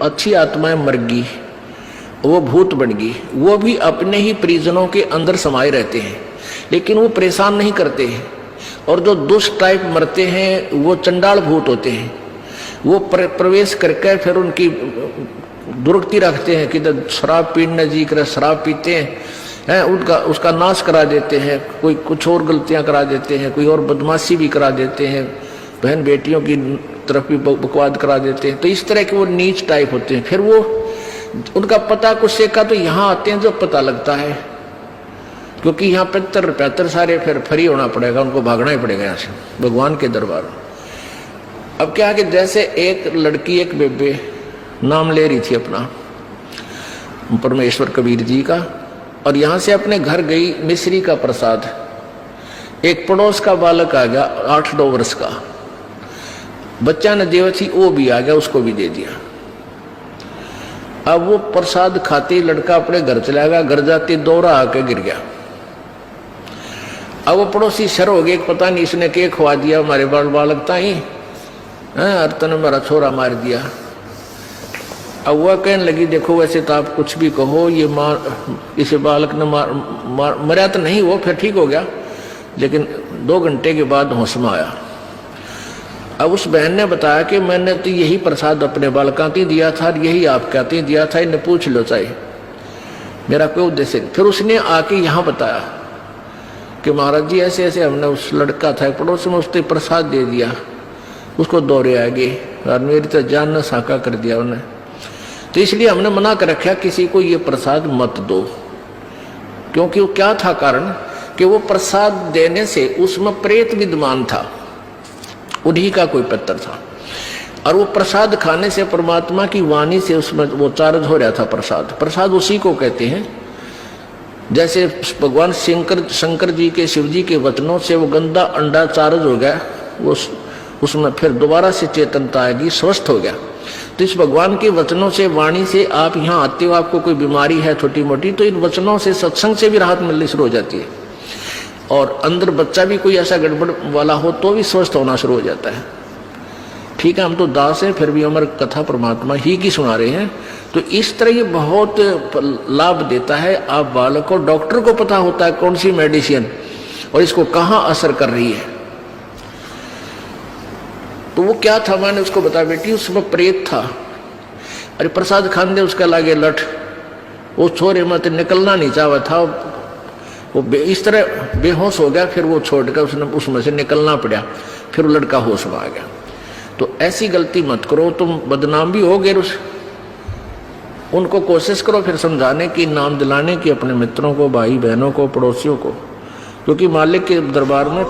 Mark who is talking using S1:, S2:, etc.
S1: अच्छी आत्माएं मर गई, वो भूत बन गई, वो भी अपने ही परिजनों के अंदर समाये रहते हैं, लेकिन वो परेशान नहीं करते हैं। और जो दुष्ट टाइप मरते हैं वो चंडाल भूत होते हैं, वो प्रवेश करके फिर उनकी दुर्गति रखते हैं कि शराब पीने जी कर शराब पीते हैं, उनका उसका नाश करा देते हैं, कोई कुछ और गलतियां करा देते हैं, कोई और बदमाशी भी करा देते हैं, बहन बेटियों की तरफ भी बकवाद करा देते हैं। तो इस तरह के वो नीच टाइप होते हैं। फिर वो उनका पता कुछ से का तो यहाँ आते हैं जो पता लगता है, क्योंकि यहाँ 75 सारे फिर फ्री होना पड़ेगा, उनको भागना ही पड़ेगा यहाँ से भगवान के दरबार। अब क्या है कि जैसे एक लड़की एक बेबे नाम ले रही थी अपना परमेश्वर कबीर जी का, और यहाँ से अपने घर गई मिश्री का प्रसाद, एक पड़ोस का बालक आ गया 8-9 वर्ष का बच्चा ने देव थी, वो भी आ गया, उसको भी दे दिया। अब वो प्रसाद खाते लड़का अपने घर चला गया, घर जाते दौरा आके गिर गया। अब वो पड़ोसी शर हो गए, पता नहीं इसने क्या खवा दिया हमारे बालक ताई, अर्तन मेरा छोरा मार दिया। अब वह कहने लगी देखो वैसे तो आप कुछ भी कहो, ये इसे बालक ने मरा तो नहीं, वो फिर ठीक हो गया, लेकिन 2 घंटे के बाद होश में आया। अब उस बहन ने बताया कि मैंने तो यही प्रसाद अपने बालकों को दिया था, यही आप कहते दिया था, इन्हें पूछ लो चाहे मेरा कोई उद्देश्य। फिर उसने आके यहाँ बताया कि महाराज जी ऐसे ऐसे हमने उस लड़का था पड़ोस में, उसने प्रसाद दे दिया, उसको दौरे आ गए और मेरी तो जान न साका कर दिया उन्हें, तो इसलिए हमने मना कर रखा किसी को ये प्रसाद मत दो। क्योंकि वो क्या था कारण कि वो प्रसाद देने से उसमें प्रेत विद्यमान था, उन्हीं का कोई पत्र था, और वो प्रसाद खाने से परमात्मा की वाणी से उसमें वो चार्ज हो रहा था। प्रसाद उसी को कहते हैं, जैसे भगवान शंकर जी के शिव जी के वचनों से वो गंदा अंडा चार्ज हो गया, वो उसमें फिर दोबारा से चेतनता आएगी, स्वस्थ हो गया। तो इस भगवान के वचनों से वाणी से आप यहाँ आते हो, आपको कोई बीमारी है छोटी मोटी, तो इन वचनों से सत्संग से भी राहत मिलनी शुरू हो जाती है, और अंदर बच्चा भी कोई ऐसा गड़बड़ वाला हो तो भी स्वस्थ होना शुरू हो जाता है। ठीक है, हम तो दास हैं, फिर भी हमारी कथा परमात्मा ही की सुना रहे हैं। तो इस तरह ये बहुत लाभ देता है। आप बालक को, डॉक्टर को पता होता है कौन सी मेडिसिन और इसको कहाँ असर कर रही है। तो वो क्या था, मैंने उसको बताया बेटी उसमें प्रेत था, अरे प्रसाद खान दे उसका लागे लठ, वो छोरे मत निकलना नहीं चाहा था, वो इस तरह बेहोश हो गया, फिर वो छोड़कर उसने उसमें से निकलना पड़ा, फिर वो लड़का होश में आ गया। तो ऐसी गलती मत करो, तुम बदनाम भी हो गए। उनको कोशिश करो फिर समझाने की, नाम दिलाने की अपने मित्रों को, भाई बहनों को, पड़ोसियों को, क्योंकि मालिक के दरबार में